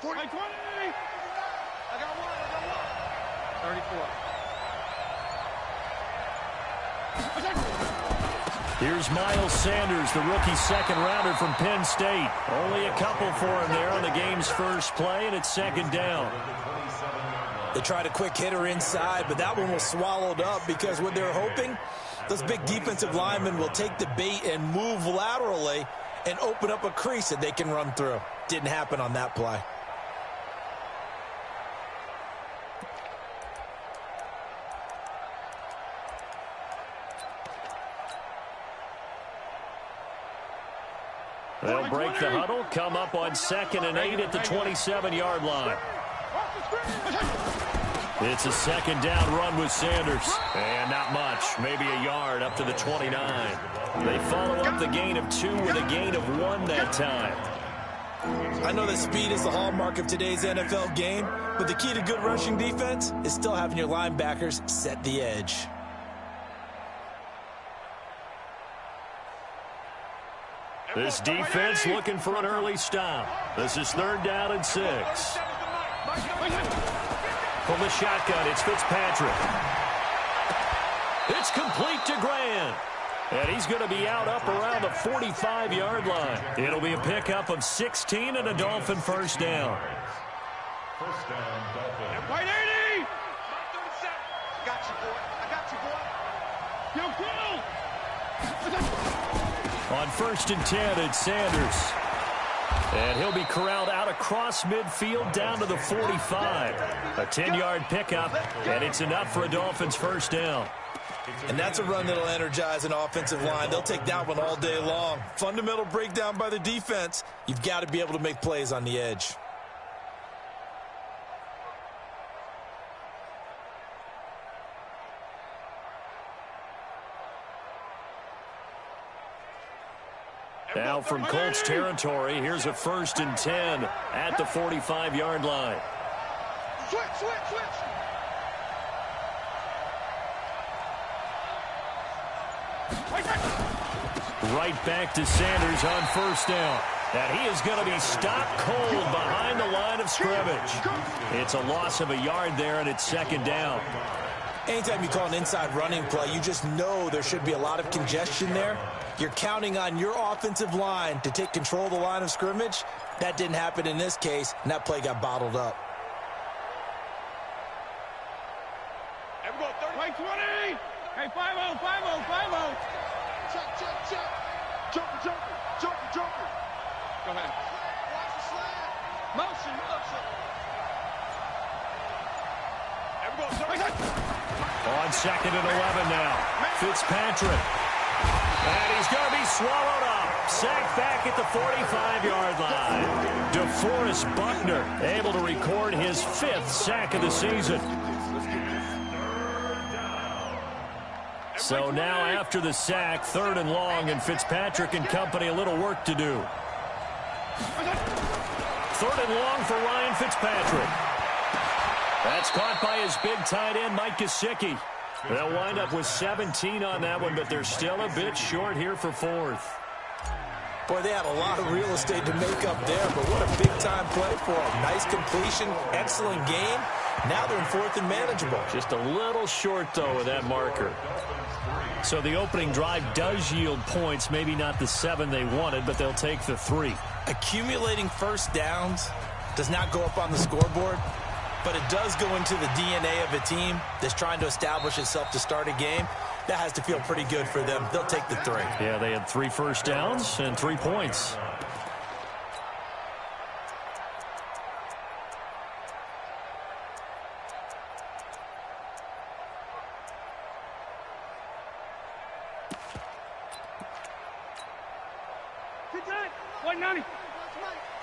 40. 20. I got one. 34. Here's Miles Sanders, the rookie second-rounder from Penn State. Only a couple for him there on the game's first play, and it's second down. They tried a quick hitter inside, but that one was swallowed up because what they're hoping, those big defensive linemen will take the bait and move laterally and open up a crease that they can run through. Didn't happen on that play. They'll break the huddle, come up on 2nd and 8 at the 27-yard line. It's a second down run with Sanders. And not much, maybe a yard up to the 29. They follow up the gain of 2 with a gain of 1 that time. I know that speed is the hallmark of today's NFL game, but the key to good rushing defense is still having your linebackers set the edge. This defense looking for an early stop. This is 3rd down and 6. From the shotgun, it's Fitzpatrick. It's complete to Grant. And he's going to be out up around the 45-yard line. It'll be a pickup of 16 and a Dolphin first down. First down, Dolphin. White 80! I got you, boy. On 1st and 10, it's Sanders. And he'll be corralled out across midfield down to the 45. A 10-yard pickup, and it's enough for a Dolphins first down. And that's a run that'll energize an offensive line. They'll take that one all day long. Fundamental breakdown by the defense. You've got to be able to make plays on the edge. Now from Colts territory, here's a 1st and 10 at the 45-yard line. Switch. Right back to Sanders on 1st down. And he is going to be stopped cold behind the line of scrimmage. It's a loss of a yard there, and it's 2nd down. Anytime you call an inside running play, you just know there should be a lot of congestion there. You're counting on your offensive line to take control of the line of scrimmage. That didn't happen in this case, and that play got bottled up. Here we go, 30. 20. Hey, 5-0. Check. Jumper. Go ahead. Watch the slant. Motion. Here we go, On 2nd and 11 now. Fitzpatrick. And he's going to be swallowed up. Sacked back at the 45-yard line. DeForest Buckner able to record his 5th sack of the season. So now after the sack, 3rd and long, and Fitzpatrick and company a little work to do. 3rd and long for Ryan Fitzpatrick. That's caught by his big tight end, Mike Gesicki. They'll wind up with 17 on that one, but they're still a bit short here for 4th. Boy, they had a lot of real estate to make up there, but what a big-time play for them. Nice completion, excellent game. Now they're in 4th and manageable. Just a little short, though, with that marker. So the opening drive does yield points, maybe not the 7 they wanted, but they'll take the 3. Accumulating first downs does not go up on the scoreboard, but it does go into the DNA of a team that's trying to establish itself to start a game. That has to feel pretty good for them. They'll take the 3. Yeah, they had 3 first downs and 3 points.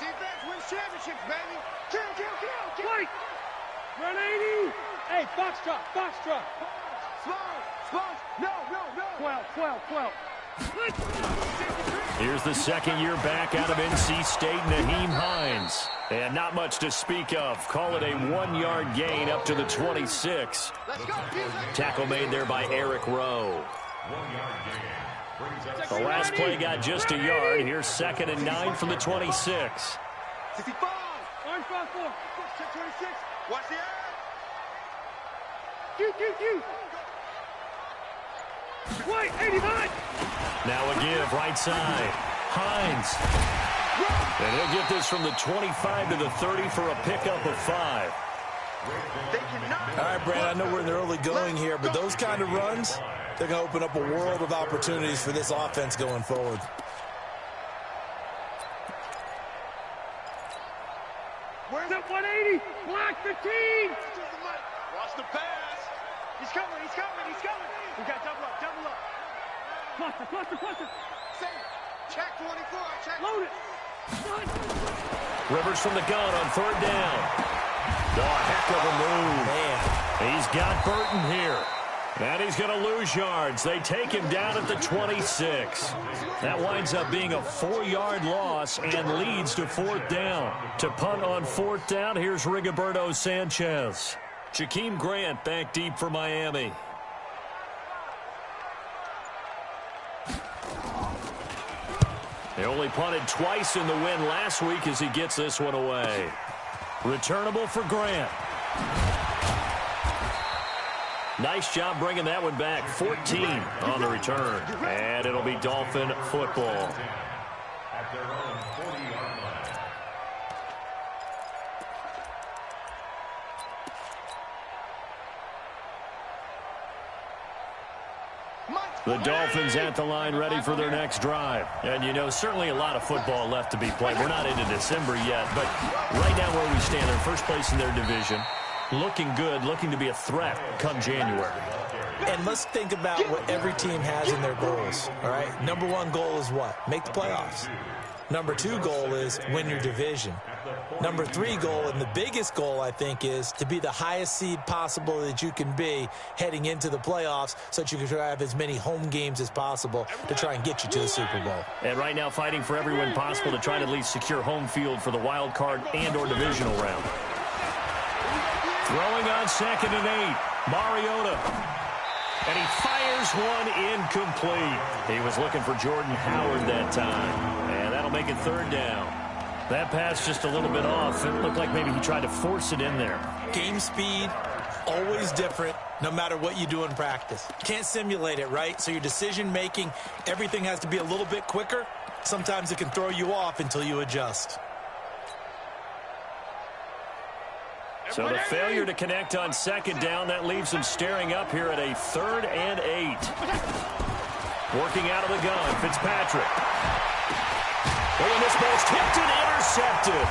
Defense wins championships, baby. Kill. Wait. Run 80. Hey, box truck. Small. No. 12. Here's the second-year back out of NC State, Naheem Hines. And not much to speak of. Call it a 1-yard gain up to the 26. Tackle made there by Eric Rowe. 1-yard gain. The last play got just a yard. Here's 2nd and 9 from the 26. 65. Orange Check 26. Watch the eye. White, 89. Now a give, right side. Hines. And he'll get this from the 25 to the 30 for a pickup of 5. All right, Brad, I know we're in the early going here, but those kind of runs, they're going to open up a world of opportunities for this offense going forward. Where's that 180? Block 15. Watch the pass. He's coming. We got double up. Cluster. Check 24. Check. Load it. Rivers from the gun on 3rd down. Oh, heck of a move. Man. He's got Burton here. And he's going to lose yards. They take him down at the 26. That winds up being a 4-yard loss and leads to 4th down. To punt on 4th down, here's Rigoberto Sanchez. Jakeem Grant back deep for Miami. They only punted twice in the win last week as he gets this one away. Returnable for Grant. Nice job bringing that one back. 14 on the return. And it'll be Dolphin football. At their own 40-yard line. The Dolphins at the line ready for their next drive. And, you know, certainly a lot of football left to be played. We're not into December yet, but right now where we stand, they're first place in their division. Looking good, looking to be a threat come January. And let's think about what every team has in their goals, all right? Number 1 goal is what? Make the playoffs. Number 2 goal is win your division. Number 3 goal, and the biggest goal, I think, is to be the highest seed possible that you can be heading into the playoffs so that you can have as many home games as possible to try and get you to the Super Bowl. And right now fighting for every win possible to try to at least secure home field for the wild card and or divisional round. Throwing on 2nd and 8. Mariota. And he fires one incomplete. He was looking for Jordan Howard that time. And that'll make it 3rd down. That pass just a little bit off. It looked like maybe he tried to force it in there. Game speed, always different, no matter what you do in practice. Can't simulate it, right? So your decision-making, everything has to be a little bit quicker. Sometimes it can throw you off until you adjust. So the failure to connect on 2nd down, that leaves him staring up here at a 3rd and 8. Working out of the gun, Fitzpatrick. And this ball's tipped and intercepted.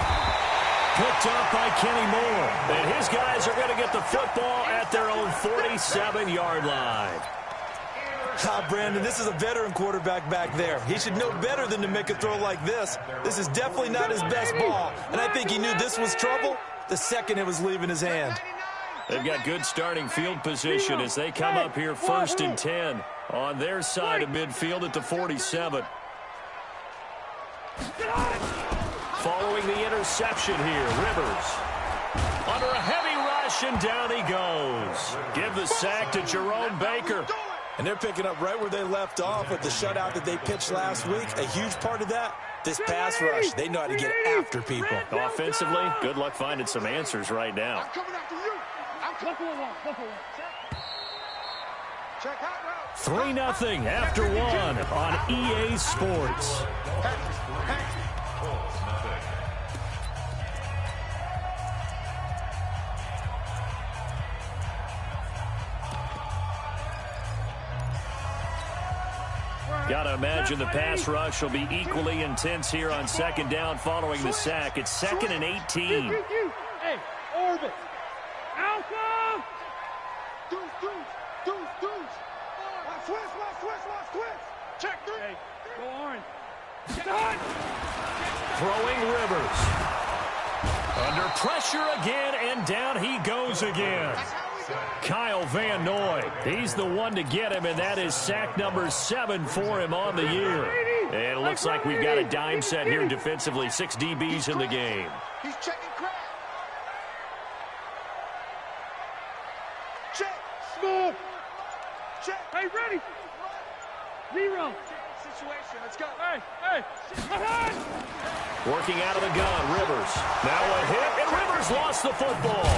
Picked up by Kenny Moore. And his guys are going to get the football at their own 47-yard line. Brandon, this is a veteran quarterback back there. He should know better than to make a throw like this. This is definitely not his best ball. And I think he knew this was trouble the second it was leaving his hand. They've got good starting field position as they come up here 1st and 10 on their side of midfield at the 47. Following the interception here, Rivers. Under a heavy rush, and down he goes. Give the sack to Jerome Baker. And they're picking up right where they left off with the shutout that they pitched last week. A huge part of that, this pass rush. They know how to get after people. Offensively, good luck finding some answers right now. I'm coming after you. I'm coming. 3-0 after 1 on EA Sports. Got to imagine the pass rush will be equally intense here on 2nd down following the sack. It's 2nd and 18. Hey, orbit. Alpha. Deuce. Switch. Check 3. Hey, go orange. Done. Throwing Rivers. Under pressure again, and down he goes again. Kyle Van Noy, he's the one to get him, and that is sack number 7 for him on the year. And it looks like we've got a dime set here defensively. 6 DBs in the game. He's checking crap. Check. Smooth. Check. Hey, ready. 0. Situation. Let's go. Hey. Ahead. Working out of the gun, Rivers. Now a hit, and Rivers lost the football.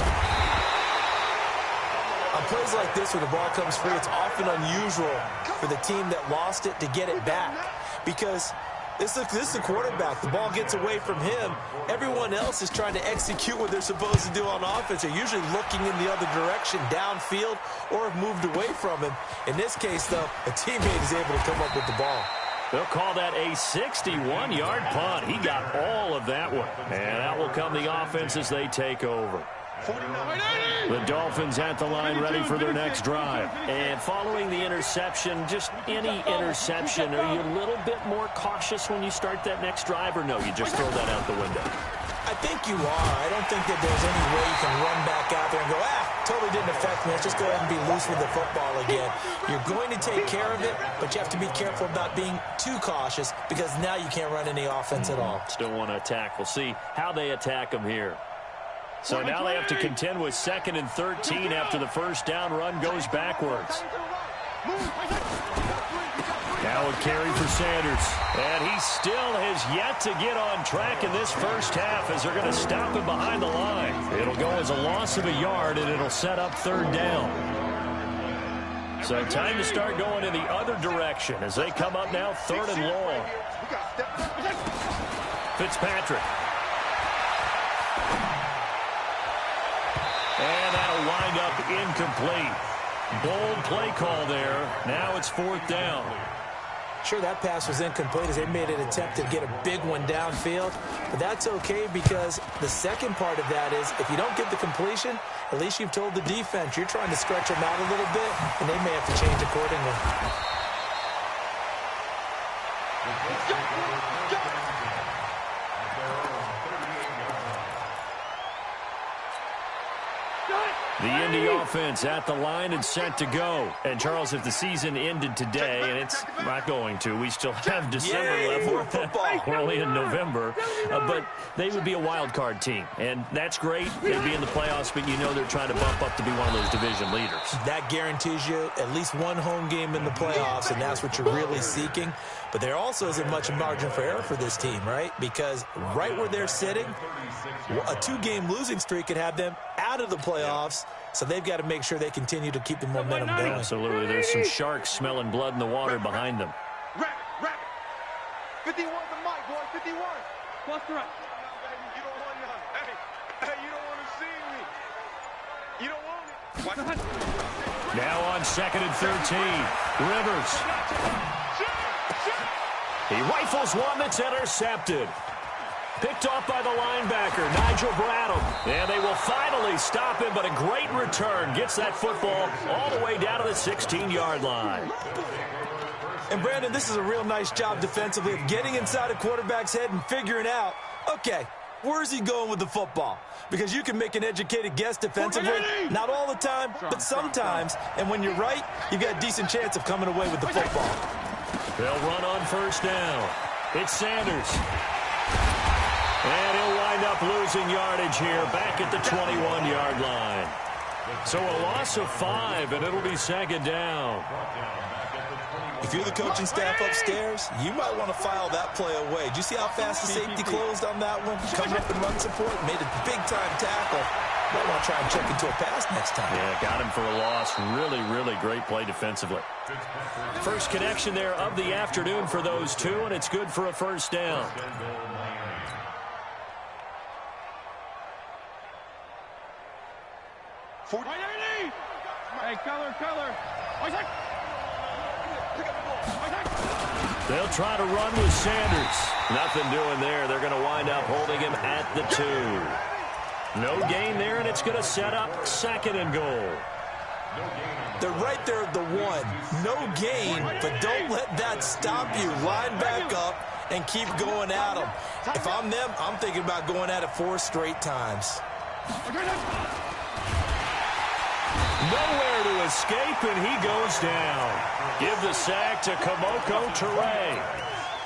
On plays like this, when the ball comes free, it's often unusual for the team that lost it to get it back. Because this is a quarterback. The ball gets away from him. Everyone else is trying to execute what they're supposed to do on offense. They're usually looking in the other direction, downfield, or have moved away from him. In this case, though, a teammate is able to come up with the ball. They'll call that a 61-yard punt. He got all of that one. And out will come the offense as they take over. The Dolphins at the line, ready for their next drive. And following the interception, just any interception, are you a little bit more cautious when you start that next drive, or no, you just throw that out the window? I think you are. I don't think that there's any way you can run back out there and go, totally didn't affect me. Let's just go ahead and be loose with the football again. You're going to take care of it, but you have to be careful about being too cautious because now you can't run any offense at all. Still want to attack. We'll see how they attack them here. So now they have to contend with 2nd and 13 after the first down run goes backwards. Now a carry for Sanders. And he still has yet to get on track in this first half as they're going to stop him behind the line. It'll go as a loss of a yard, and it'll set up 3rd down. So time to start going in the other direction as they come up now 3rd and long. Fitzpatrick. And that'll wind up incomplete. Bold play call there. Now it's 4th down. Sure, that pass was incomplete as they made an attempt to get a big one downfield. But that's okay because the second part of that is if you don't get the completion, at least you've told the defense you're trying to stretch them out a little bit, and they may have to change accordingly. The Indy offense at the line and set to go. And, Charles, if the season ended today, and it's not going to, we still have December left. We're only in November. But they would be a wild card team. And that's great. They'd be in the playoffs, but you know they're trying to bump up to be one of those division leaders. That guarantees you at least one home game in the playoffs, and that's what you're really seeking. But there also isn't much margin for error for this team, right? Because right where they're sitting, a 2-game losing streak could have them out of the playoffs. So they've got to make sure they continue to keep the momentum going. Absolutely. There's some sharks smelling blood in the water behind them. 51 the mic, boy. 51. Plus the right. You don't want none. Hey, you don't want to see me. You don't want it. Now on 2nd and 13. Rivers. He rifles one that's intercepted. Picked off by the linebacker, Nigel Bradham. And they will finally stop him, but a great return. Gets that football all the way down to the 16-yard line. And, Brandon, this is a real nice job defensively of getting inside a quarterback's head and figuring out, okay, where's he going with the football? Because you can make an educated guess defensively, not all the time, but sometimes. And when you're right, you've got a decent chance of coming away with the football. They'll run on 1st down. It's Sanders. And he'll wind up losing yardage here back at the 21-yard line. So a loss of 5, and it'll be 2nd down. If you're the coaching staff upstairs, you might want to file that play away. Did you see how fast the safety closed on that one? Coming up in run support, made a big-time tackle. Might want to try and check into a pass next time. Yeah, got him for a loss. Really, really great play defensively. First connection there of the afternoon for those two, and it's good for a 1st down. Hey, color. They'll try to run with Sanders. Nothing doing there. They're going to wind up holding him at the 2. No gain there, and it's going to set up 2nd and goal. They're right there at the 1. No gain, but don't let that stop you. Line back up and keep going at them. If I'm them, I'm thinking about going at it 4 straight times. Nowhere to escape, and he goes down. Give the sack to Kamoko Toure.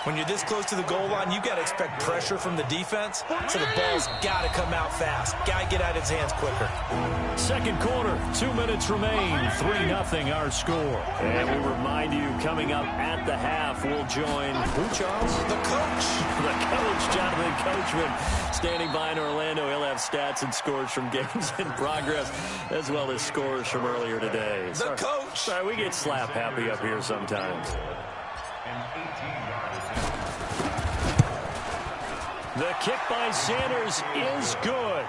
When you're this close to the goal line, you've got to expect pressure from the defense, so the ball's got to come out fast. Got to get out of his hands quicker. Second quarter, 2 minutes remain, 3-0 our score. And we remind you, coming up at the half, we'll join who, Charles? The coach. The coach, Jonathan Jonathan Coachman standing by in Orlando. He'll have stats and scores from games in progress as well as scores from earlier today. The coach. Sorry, we get slap happy up here sometimes. The kick by Sanders is good.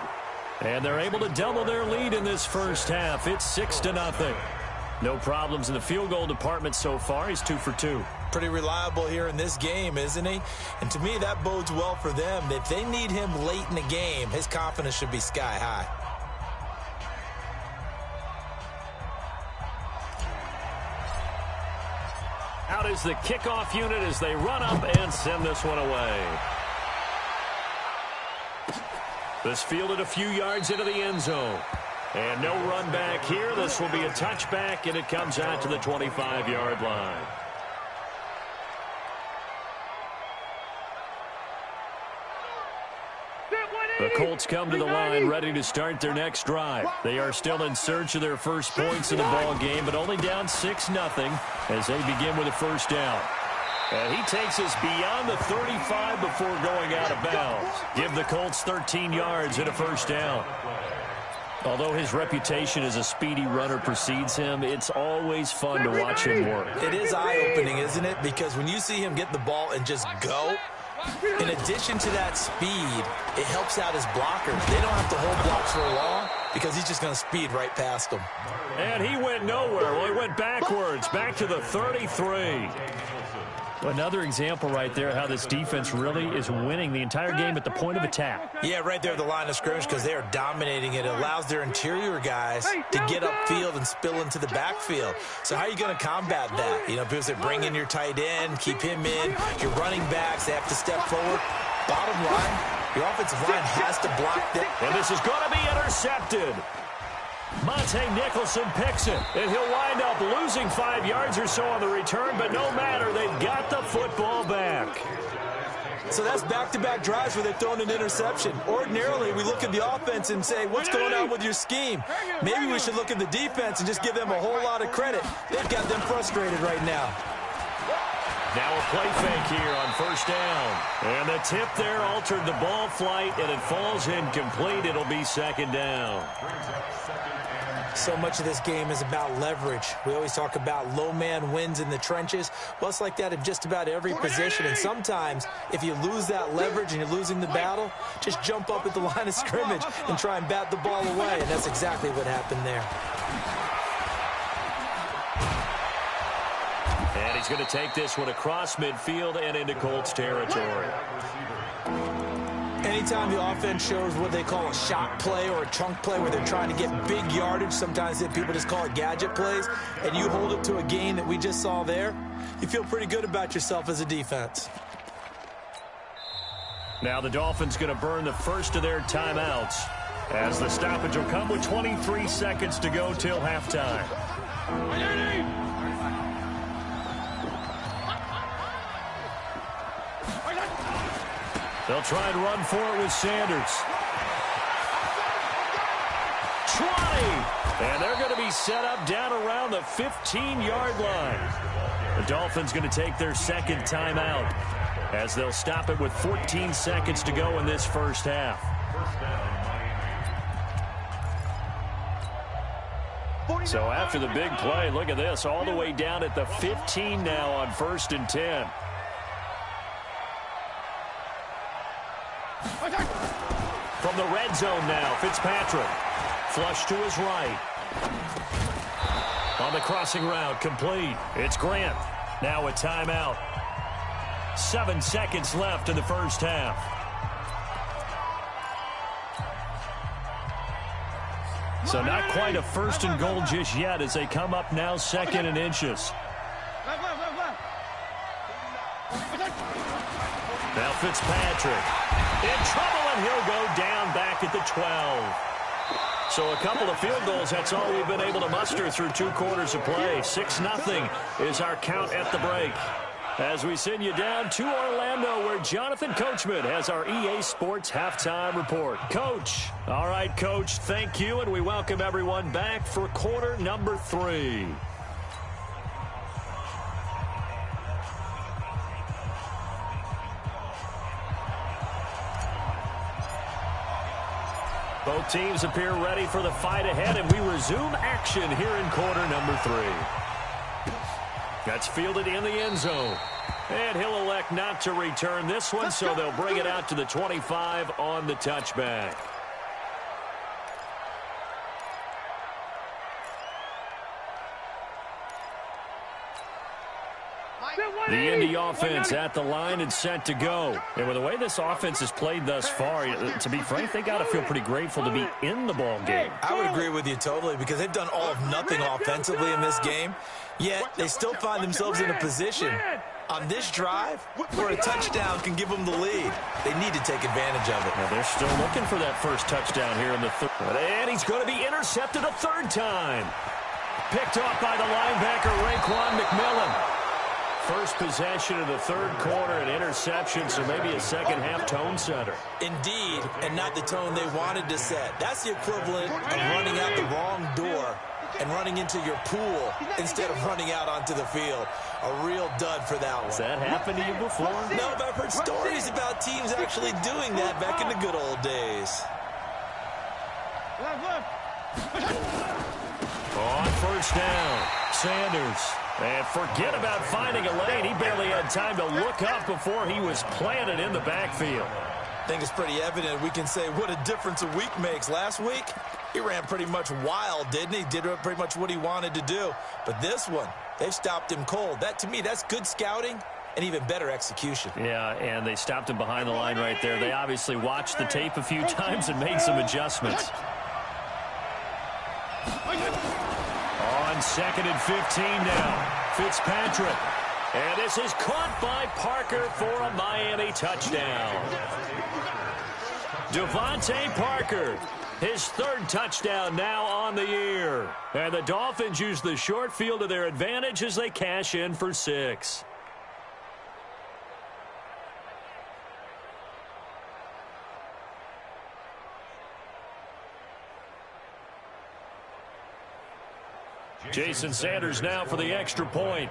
And they're able to double their lead in this first half. It's 6-0. No problems in the field goal department so far. He's 2 for 2. Pretty reliable here in this game, isn't he? And to me, that bodes well for them. If they need him late in the game, his confidence should be sky high. Out is the kickoff unit as they run up and send this one away. This fielded a few yards into the end zone. And no run back here. This will be a touchback, and it comes out to the 25-yard line. The Colts come to the line ready to start their next drive. They are still in search of their first points in the ball game, but only down 6-0 as they begin with a first down. And he takes us beyond the 35 before going out of bounds. Give the Colts 13 yards and a first down. Although his reputation as a speedy runner precedes him, it's always fun to watch him work. It is eye-opening, isn't it? Because when you see him get the ball and just go, in addition to that speed, it helps out his blockers. They don't have to hold blocks for long because he's just going to speed right past them. And he went nowhere. Well, he went backwards, back to the 33. Another example right there how this defense really is winning the entire game at the point of attack. Yeah, right there at the line of scrimmage because they are dominating it. It allows their interior guys to get upfield and spill into the backfield. So how are you going to combat that? You know, people say bring in your tight end, keep him in. Your running backs, they have to step forward. Bottom line, your offensive line has to block them. And this is going to be intercepted. Monte Nicholson picks it, and he'll wind up losing 5 yards or so on the return, but no matter, they've got the football back. So that's back-to-back drives where they're throwing an interception. Ordinarily, we look at the offense and say, what's going on with your scheme? Maybe we should look at the defense and just give them a whole lot of credit. They've got them frustrated right now. Now a play fake here on first down. And the tip there altered the ball flight, and it falls incomplete. It'll be second down. So much of this game is about leverage. We always talk about low man wins in the trenches. Well, it's like that in just about every position. And sometimes, if you lose that leverage and you're losing the battle, just jump up at the line of scrimmage and try and bat the ball away. And that's exactly what happened there. And he's going to take this one across midfield and into Colts territory. Anytime the offense shows what they call a shot play or a chunk play where they're trying to get big yardage, sometimes people just call it gadget plays, and you hold it to a gain that we just saw there, you feel pretty good about yourself as a defense. Now the Dolphins going to burn the first of their timeouts as the stoppage will come with 23 seconds to go till halftime. They'll try and run for it with Sanders. 20! And they're going to be set up down around the 15-yard line. The Dolphins going to take their second timeout as they'll stop it with 14 seconds to go in this first half. So after the big play, look at this, all the way down at the 15 now on 1st and 10. From the red zone now, Fitzpatrick. Flush to his right. On the crossing route, complete. It's Grant. Now a timeout. 7 seconds left in the first half. So not quite a 1st and goal just yet as they come up now 2nd and inches. Now Fitzpatrick in trouble, and he'll go down back at the 12. So a couple of field goals, that's all we've been able to muster through 2 quarters of play. 6-0 is our count at the break. As we send you down to Orlando, where Jonathan Coachman has our EA Sports Halftime Report. Coach. All right, Coach, thank you, and we welcome everyone back for quarter number 3. Both teams appear ready for the fight ahead, and we resume action here in quarter number 3. That's fielded in the end zone. And he'll elect not to return this one, so they'll bring it out to the 25 on the touchback. The Indy offense at the line and set to go. And with the way this offense has played thus far, to be frank, they got to feel pretty grateful to be in the ball game. I would agree with you totally, because they've done all of nothing offensively in this game, yet they still find themselves in a position on this drive where a touchdown can give them the lead. They need to take advantage of it. Now they're still looking for that first touchdown here in the third. And he's going to be intercepted a third time. Picked off by the linebacker, Raekwon McMillan. First possession of the third quarter, an interception, so maybe a second-half tone setter. Indeed, and not the tone they wanted to set. That's the equivalent of running out the wrong door and running into your pool instead of running out onto the field. A real dud for that one. Has that happened to you before? No, but I've heard stories about teams actually doing that back in the good old days. On first down, Sanders. And forget about finding a lane. He barely had time to look up before he was planted in the backfield. I think it's pretty evident we can say what a difference a week makes. Last week, he ran pretty much wild, didn't he? Did pretty much what he wanted to do. But this one, they've stopped him cold. That, to me, that's good scouting and even better execution. Yeah, and they stopped him behind the line right there. They obviously watched the tape a few times and made some adjustments. On 2nd and 15 now, Fitzpatrick. And this is caught by Parker for a Miami touchdown. Devontae Parker, his third touchdown now on the year. And the Dolphins use the short field to their advantage as they cash in for 6. Jason Sanders now for the extra point.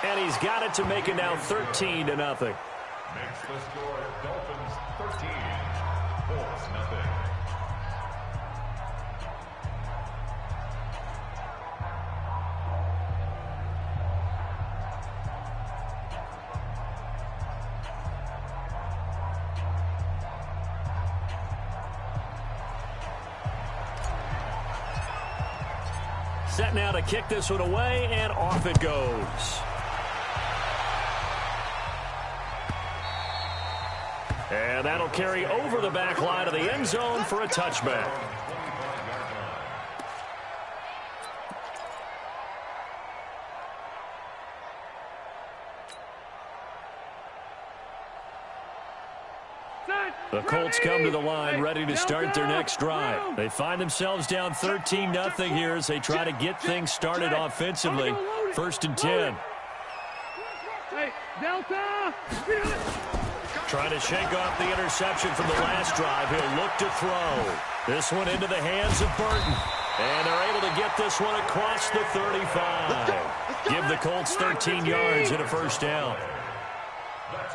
And he's got it to make it now 13-0. Makes the score Dolphins 13, Colts nothing. Set now to kick this one away, and off it goes. And that'll carry over the back line of the end zone for a touchback. The Colts come to the line ready to start their next drive. They find themselves down 13-0 here as they try to get things started offensively. 1st and 10. Delta! Trying to shake off the interception from the last drive. He'll look to throw. This one into the hands of Burton. And they're able to get this one across the 35. Give the Colts 13 yards and a first down.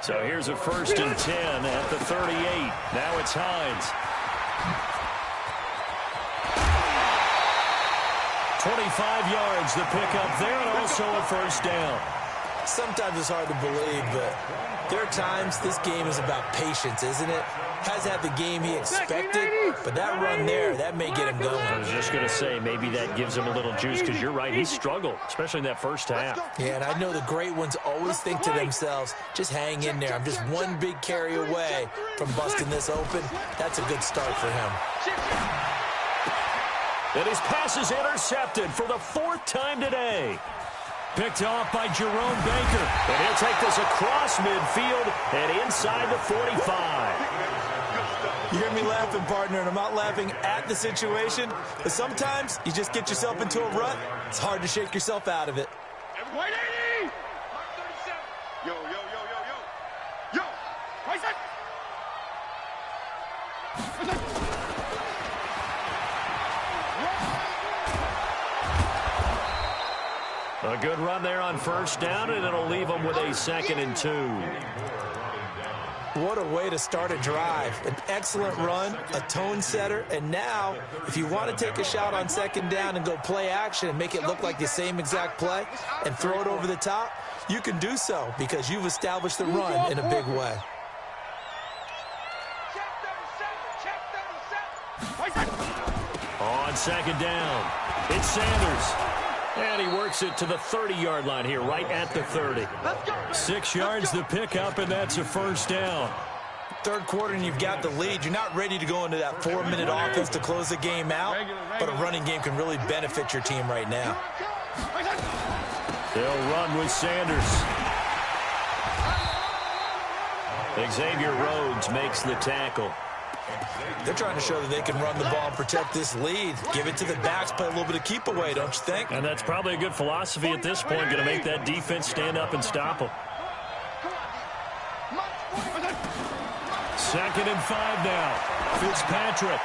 So here's a 1st and 10 at the 38. Now it's Hines. 25 yards the pickup there, and also a first down. Sometimes it's hard to believe, but there are times this game is about patience, isn't it? Hasn't had the game he expected, but that run there, that may get him going. I was just going to say, maybe that gives him a little juice, because you're right, he struggled, especially in that first half. Yeah, and I know the great ones always think to themselves, just hang in there. I'm just one big carry away from busting this open. That's a good start for him. And his pass is intercepted for the 4th time today. Picked off by Jerome Baker. And he'll take this across midfield and inside the 45. You hear me laughing, partner, and I'm not laughing at the situation. But sometimes you just get yourself into a rut. It's hard to shake yourself out of it. 180! Yo, yo, yo, yo, yo. Yo! Right side! A good run there on first down, and it'll leave them with a 2nd and 2. What a way to start a drive. An excellent run, a tone setter, and now, if you want to take a shot on 2nd down and go play action and make it look like the same exact play and throw it over the top, you can do so because you've established the run in a big way. On 2nd down, it's Sanders. And he works it to the 30-yard line here, right at the 30. 6 yards the pickup, and that's a first down. Third quarter, and you've got the lead. You're not ready to go into that 4-minute offense to close the game out, but a running game can really benefit your team right now. They'll run with Sanders. Xavier Rhodes makes the tackle. They're trying to show that they can run the ball and protect this lead. Give it to the backs, play a little bit of keep away, don't you think? And that's probably a good philosophy at this point, going to make that defense stand up and stop them. 2nd and 5 now. Fitzpatrick.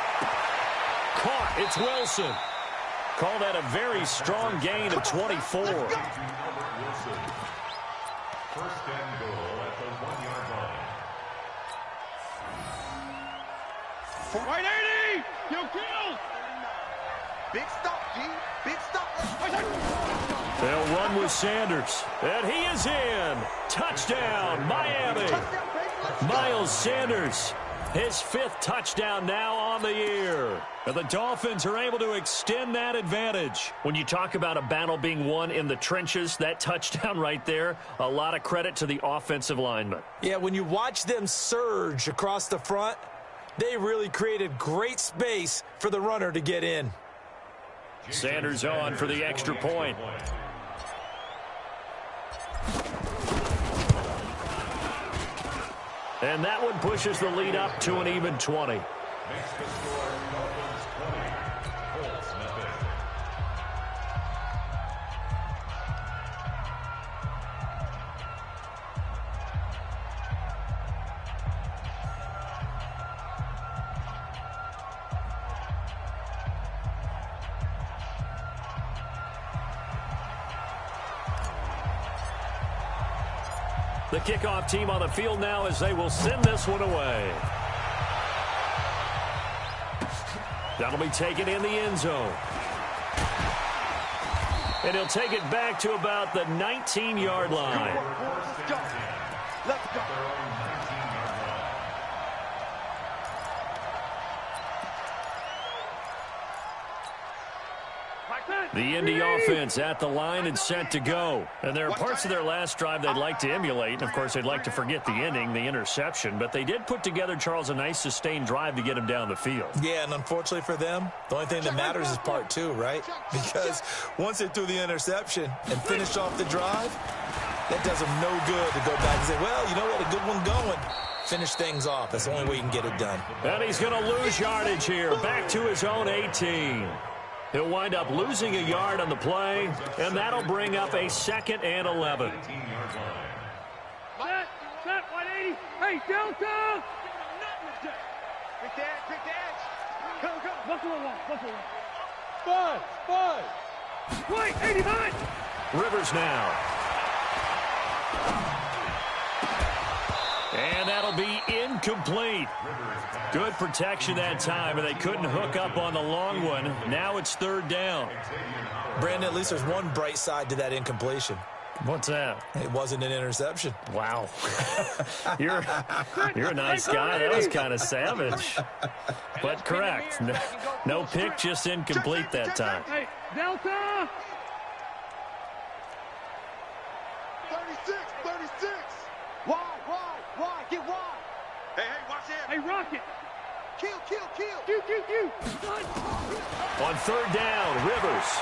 Caught. It's Wilson. Called that a very strong gain of 24. Wilson. First and goal at the 1-yard line. White 80! Kill! Big stop, G. Big stop. They'll run with Sanders. And he is in. Touchdown, Miami. Miles Sanders, his 5th touchdown now on the year. And the Dolphins are able to extend that advantage. When you talk about a battle being won in the trenches, that touchdown right there, a lot of credit to the offensive linemen. Yeah, when you watch them surge across the front, they really created great space for the runner to get in. Sanders on for the extra point. And that one pushes the lead up to an even 20. Makes the score Dolphins 20, Colts nothing. The kickoff team on the field now as they will send this one away. That'll be taken in the end zone. And he'll take it back to about the 19-yard line. Let's go. Let's go. The Indy offense at the line and set to go. And there are parts of their last drive they'd like to emulate. And, of course, they'd like to forget the ending, the interception. But they did put together, Charles, a nice sustained drive to get him down the field. Yeah, and unfortunately for them, the only thing that matters is part 2, right? Because once they threw the interception and finished off the drive, that does them no good to go back and say, well, you know what, a good one going. Finish things off. That's the only way you can get it done. And he's going to lose yardage here, back to his own 18. He'll wind up losing a yard on the play, and that'll bring up a 2nd and 11. Set, 180. Hey, Delta! Quick edge. Come. Buffalo one. Five. Wait, 89! Rivers now. And that'll be incomplete. Good protection that time, and they couldn't hook up on the long one. Now it's 3rd down. Brandon, at least there's one bright side to that incompletion. What's that? It wasn't an interception. Wow. You're a nice guy. That was kind of savage. But correct. No pick, just incomplete that time. Hey, Delta! 36. Wide. Get wide. Hey, watch it. Hey, Rocket! Kill. Q. On 3rd down, Rivers.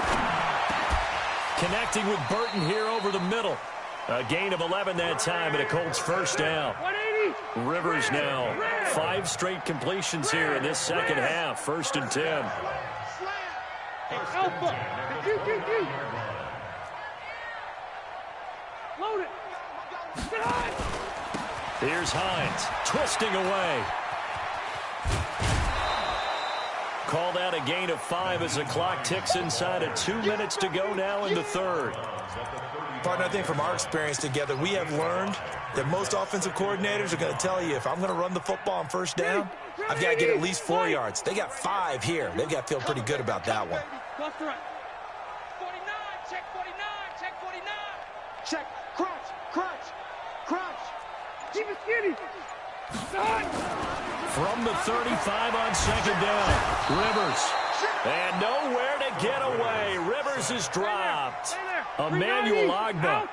Connecting with Burton here over the middle. A gain of 11 that time, and a Colts 1st down. 180! Rivers now. 5 straight completions here in this second half. 1st and 10. Alpha! Q. Load it! Get on! Here's Hines, twisting away. call that a gain of 5 as the clock ticks inside of 2 minutes to go now in the third. Partner, I think from our experience together, we have learned that most offensive coordinators are going to tell you, if I'm going to run the football on first down, I've got to get at least 4 yards. They got 5 here. They've got to feel pretty good about that one. 49, check 49, check 49. Check, crunch. Keep it skinny. From the 35 on second down, Rivers. And nowhere to get away. Rivers is dropped. Emmanuel Agba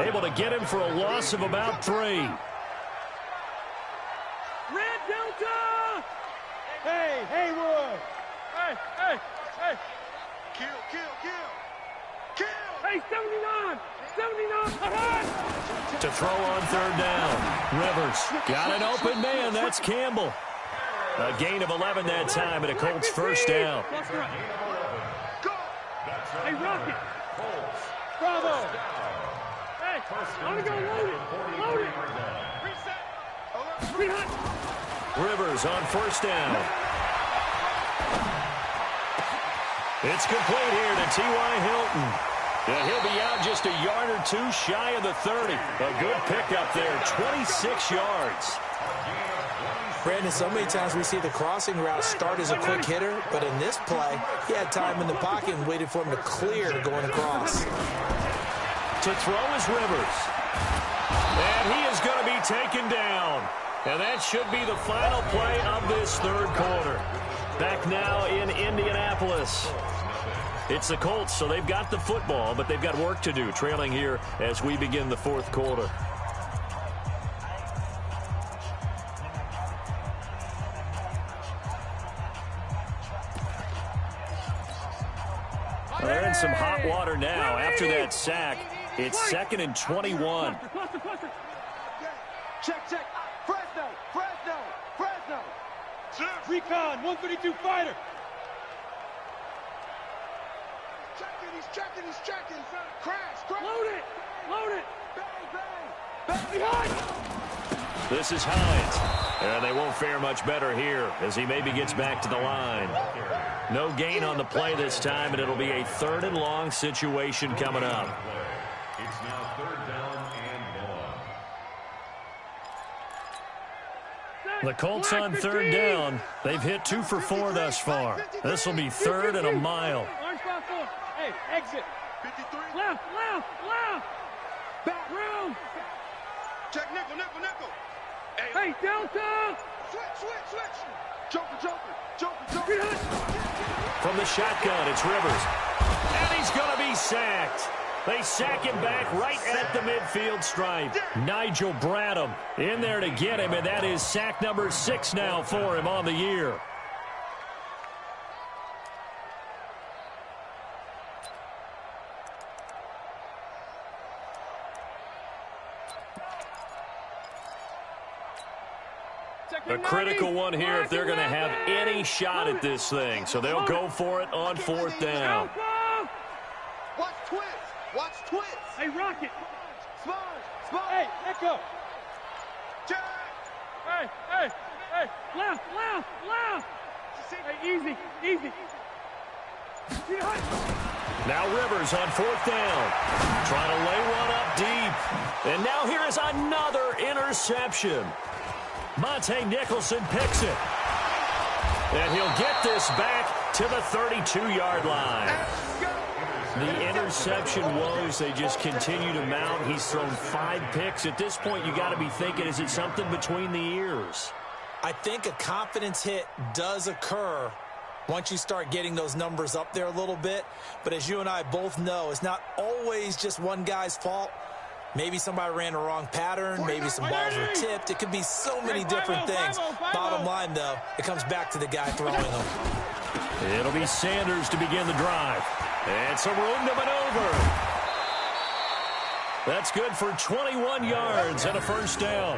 able to get him for a loss of about 3. Red Delta! Hey, Haywood! Hey! Kill! Hey, 79! To throw on third down. Rivers got an open man. That's Campbell. A gain of 11 that time, and a Colts first down. Hey, Rocket! Bravo! Hey, I'm gonna go load it! Reset! Rivers on first down. It's complete here to T.Y. Hilton. And he'll be out just a yard or 2 shy of the 30. A good pickup there, 26 yards. Brandon, so many times we see the crossing route start as a quick hitter, but in this play, he had time in the pocket and waited for him to clear going across. To throw is Rivers. And he is going to be taken down. And that should be the final play of this third quarter. Back now in Indianapolis. It's the Colts, so they've got the football, but they've got work to do, trailing here as we begin the fourth quarter. They're in some hot water now. After that sack, it's 2nd and 21. Check. Fresno. Recon, 132 fighter. He's checking. Crash. Load it. Bang. Behind. This is Hines. And they won't fare much better here as he maybe gets back to the line. No gain on the play this time, and it'll be a 3rd and long situation coming up. It's now 3rd down and long. The Colts on 3rd down. They've hit 2 for 4 thus far. This will be 3rd and a mile. Hey, exit. 53. Left. Back round. Check nickel. Hey, Delta. Switch. Joker. From the shotgun, it's Rivers. And he's going to be sacked. They sack him back right at the midfield stripe. Nigel Bradham in there to get him, and that is sack number 6 now for him on the year. A critical one here if they're going to have any shot at this thing. So they'll go for it on 4th down. Watch twist. Hey, Rocket. Smart. Hey, Echo. Jack. Hey. Left. Hey, easy. Now Rivers on 4th down. Trying to lay one up deep. And now here is another interception. Monte Nicholson picks it. And he'll get this back to the 32-yard line. The interception woes, they just continue to mount. He's thrown 5 picks. At this point, you got to be thinking, is it something between the ears? I think a confidence hit does occur once you start getting those numbers up there a little bit. But as you and I both know, it's not always just one guy's fault. Maybe somebody ran the wrong pattern. Maybe some balls were tipped. It could be so many different things. Bottom line, though, it comes back to the guy throwing them. It'll be Sanders to begin the drive. And some room to maneuver. That's good for 21 yards and a first down.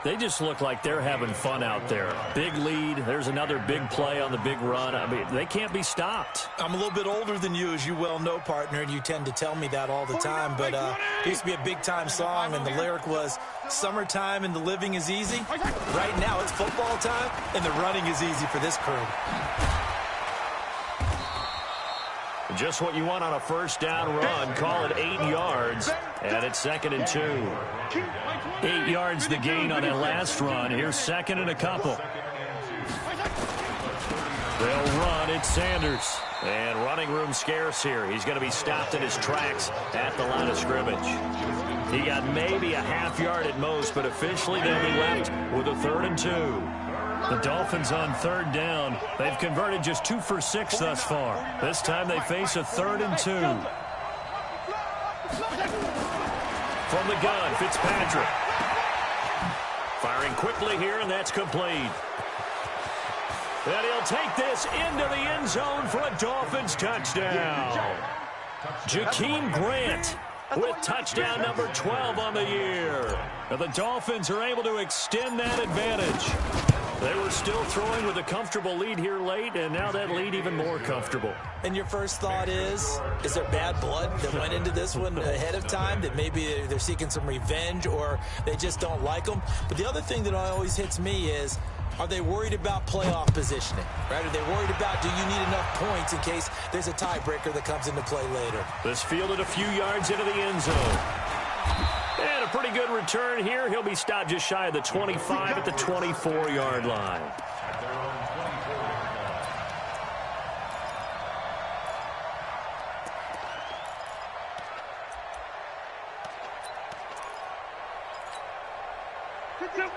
They just look like they're having fun out there. Big lead. There's another big play on the big run. I mean, they can't be stopped. I'm a little bit older than you, as you well know, partner, and you tend to tell me that all the time. But it used to be a big-time song, and the lyric was, "Summertime and the living is easy." Right now, it's football time, and the running is easy for this crew. Just what you want on a first down run. Call it 8 yards, and it's 2nd and 2. 8 yards the gain on that last run. Here's 2nd and a couple. They'll run. It's Sanders. And running room scarce here. He's going to be stopped in his tracks at the line of scrimmage. He got maybe a half yard at most, but officially they'll be left with a 3rd and 2. The Dolphins on 3rd down. They've converted just 2 for 6 thus far. This time they face a 3rd and 2. From the gun, Fitzpatrick. Firing quickly here, and that's complete. And he'll take this into the end zone for a Dolphins touchdown. Jakeem Grant with touchdown number 12 on the year. And the Dolphins are able to extend that advantage. They were still throwing with a comfortable lead here late, and now that lead even more comfortable. And your first thought is there bad blood that went into this one ahead of time, that maybe they're seeking some revenge or they just don't like them? But the other thing that always hits me is, are they worried about playoff positioning? Right? Are they worried about, do you need enough points in case there's a tiebreaker that comes into play later? This fielded a few yards into the end zone. And a pretty good return here. He'll be stopped just shy of the 25 at the 24-yard line.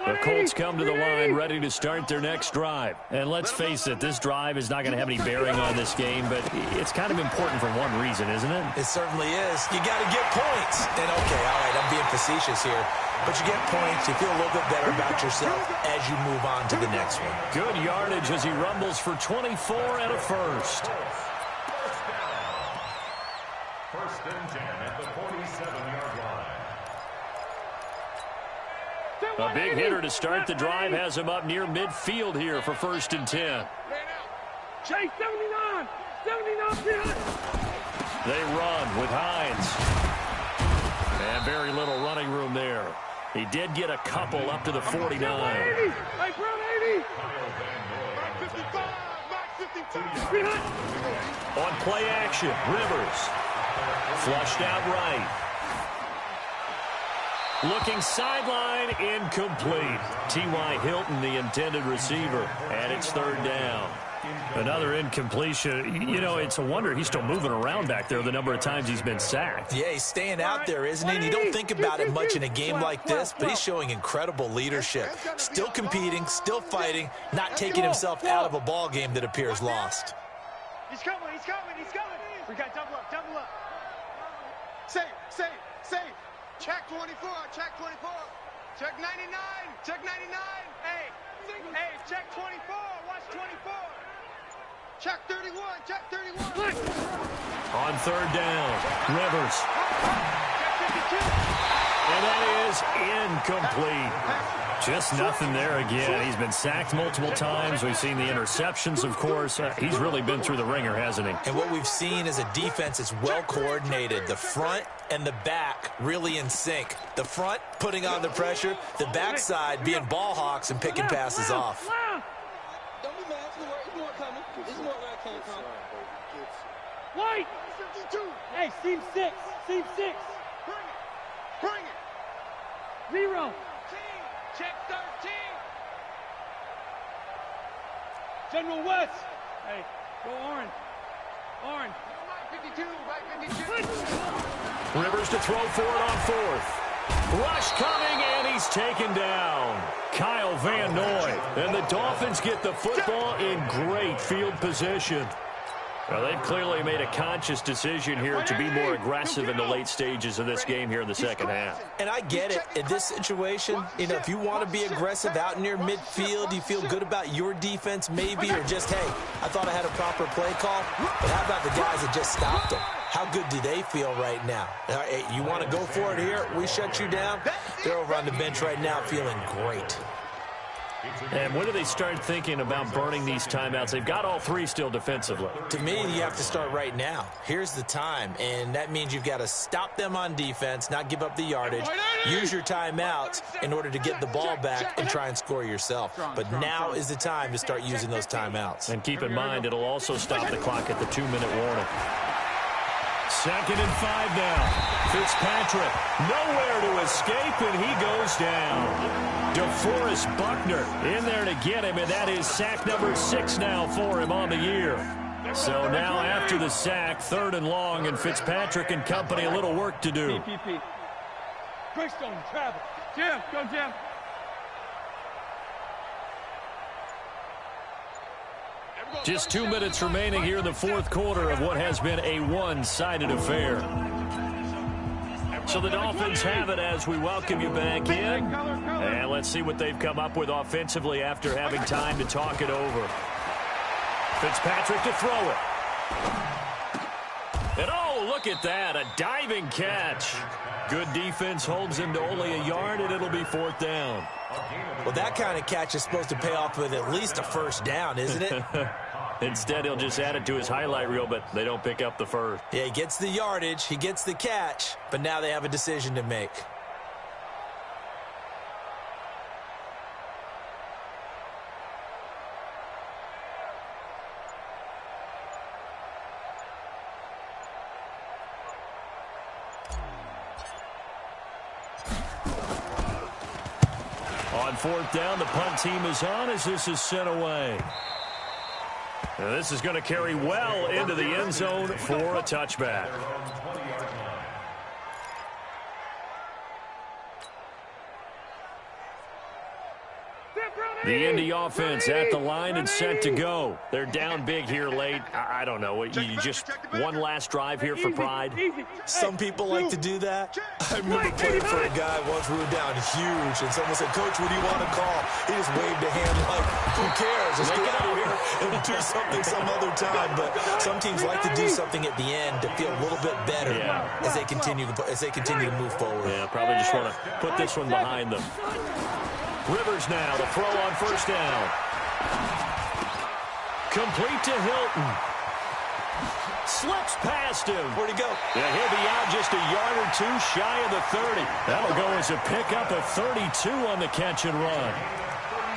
The Colts come to the line ready to start their next drive. And let's face it, this drive is not going to have any bearing on this game, but it's kind of important for one reason, isn't it? It certainly is. You got to get points. And okay, all right, I'm being facetious here, but you get points, you feel a little bit better about yourself as you move on to the next one. Good yardage as he rumbles for 24 and a first. First and 10 at the 47-yard line. A big hitter to start the drive has him up near midfield here for 1st and 10. Chase 79! 79! They run with Hines. And very little running room there. He did get a couple up to the 49. Hey, Brown 80! On play action, Rivers. Flushed out right. Looking sideline, incomplete. T.Y. Hilton, the intended receiver, and it's 3rd down. Another incompletion. You know, it's a wonder he's still moving around back there the number of times he's been sacked. Yeah, he's staying out there, isn't he? And you don't think about it much in a game like this, but he's showing incredible leadership. Still competing, still fighting, not taking himself out of a ball game that appears lost. He's coming, he's coming, he's coming. We got double up, double up. Save. Check 24, check 24. Check 99, check 99. Hey, check 24, watch 24. Check 31, check 31. On 3rd down, Rivers. Check 52. And that is incomplete. Just nothing there again. He's been sacked multiple times. We've seen the interceptions, of course. He's really been through the ringer, hasn't he? And what we've seen is a defense that's well coordinated. The front and the back really in sync. The front putting on the pressure, the backside being ball hawks and picking passes off. Don't be mad. There's more coming. There's more where I came from. White! 52. Hey, seam 6. Seam 6. Bring it. 0. Check 13. General West. Hey, go orange. Orange. Right 52, right 52. Rivers to throw for it on 4th. Rush coming, and he's taken down. Kyle Van Noy. And the Dolphins get the football in great field position. Well, they've clearly made a conscious decision here to be more aggressive in the late stages of this game here in the second half. And I get it. In this situation, you know, if you want to be aggressive out near midfield, you feel good about your defense maybe, or just, hey, I thought I had a proper play call. But how about the guys that just stopped them? How good do they feel right now? Hey, you want to go for it here? We shut you down? They're over on the bench right now feeling great. And when do they start thinking about burning these timeouts? They've got all 3 still defensively. To me, you have to start right now. Here's the time, and that means you've got to stop them on defense, not give up the yardage, use your timeouts in order to get the ball back and try and score yourself. But now is the time to start using those timeouts. And keep in mind, it'll also stop the clock at the 2-minute warning. 2nd and 5 now. Fitzpatrick nowhere to escape, and he goes down. DeForest Buckner in there to get him, and that is sack number 6 now for him on the year. So now after the sack, 3rd and long, and Fitzpatrick and company a little work to do. Greystone, travel. Jim, go Jim. Just 2 minutes remaining here in the 4th quarter of what has been a one-sided affair. So the Dolphins have it as we welcome you back in. And let's see what they've come up with offensively after having time to talk it over. Fitzpatrick to throw it. And oh, look at that, a diving catch. Good defense holds him to only a yard, and it'll be 4th down. Well, that kind of catch is supposed to pay off with at least a 1st down, isn't it? Instead, he'll just add it to his highlight reel, but they don't pick up the first. Yeah, he gets the yardage, he gets the catch, but now they have a decision to make. On 4th down, the punt team is on as this is sent away. Now this is going to carry well into the end zone for a touchback. The Indy offense at the line and set to go. They're down big here late. I don't know. You just one last drive here for pride. Some people like to do that. I remember playing for a guy once. We were down huge, and someone said, "Coach, what do you want to call?" He just waved a hand like, "Who cares? Let's get out of here and do something some other time." But some teams like to do something at the end to feel a little bit better as they continue to move forward. Yeah, probably just want to put this one behind them. Rivers now to throw on 1st down. Complete to Hilton. Slips past him. Where'd he go? Yeah, he'll be out just a yard or 2 shy of the 30. That'll go as a pickup of 32 on the catch and run.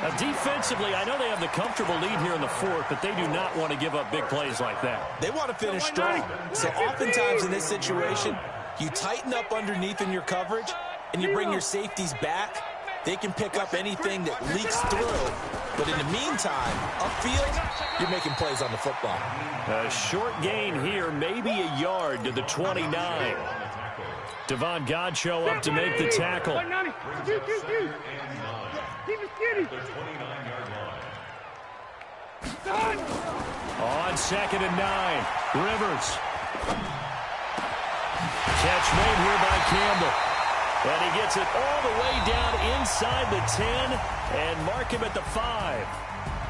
Now, defensively, I know they have the comfortable lead here in the 4th, but they do not want to give up big plays like that. They want to finish strong. So oftentimes in this situation, you tighten up underneath in your coverage, and you bring your safeties back. They can pick up anything that leaks through. But in the meantime, upfield, you're making plays on the football. A short gain here, maybe a yard to the 29. Devon Gotw up to make the tackle. On 2nd and 9, Rivers. Catch made here by Campbell. And he gets it all the way down inside the 10 and mark him at the 5.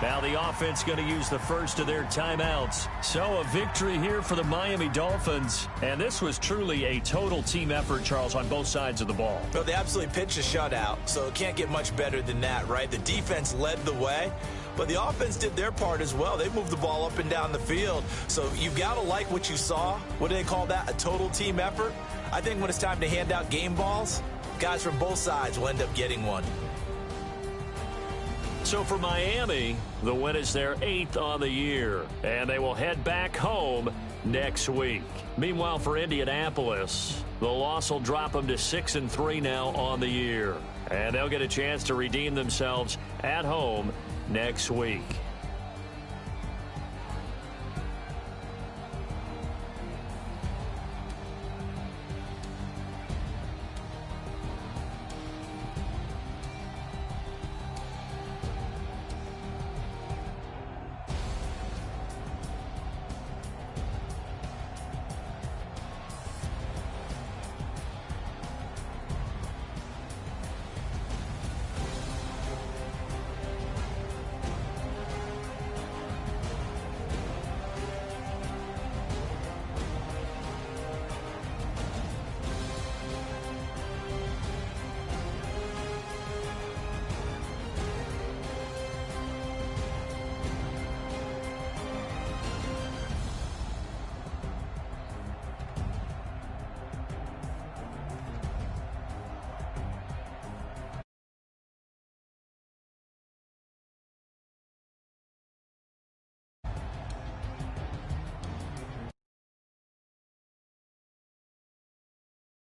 Now the offense going to use the first of their timeouts. So a victory here for the Miami Dolphins. And this was truly a total team effort, Charles, on both sides of the ball. Well, they absolutely pitched a shutout, so it can't get much better than that, right? The defense led the way, but the offense did their part as well. They moved the ball up and down the field. So you've got to like what you saw. What do they call that? A total team effort? I think when it's time to hand out game balls, guys from both sides will end up getting one. So for Miami, the win is their 8th on the year, and they will head back home next week. Meanwhile, for Indianapolis, the loss will drop them to 6-3 now on the year, and they'll get a chance to redeem themselves at home next week.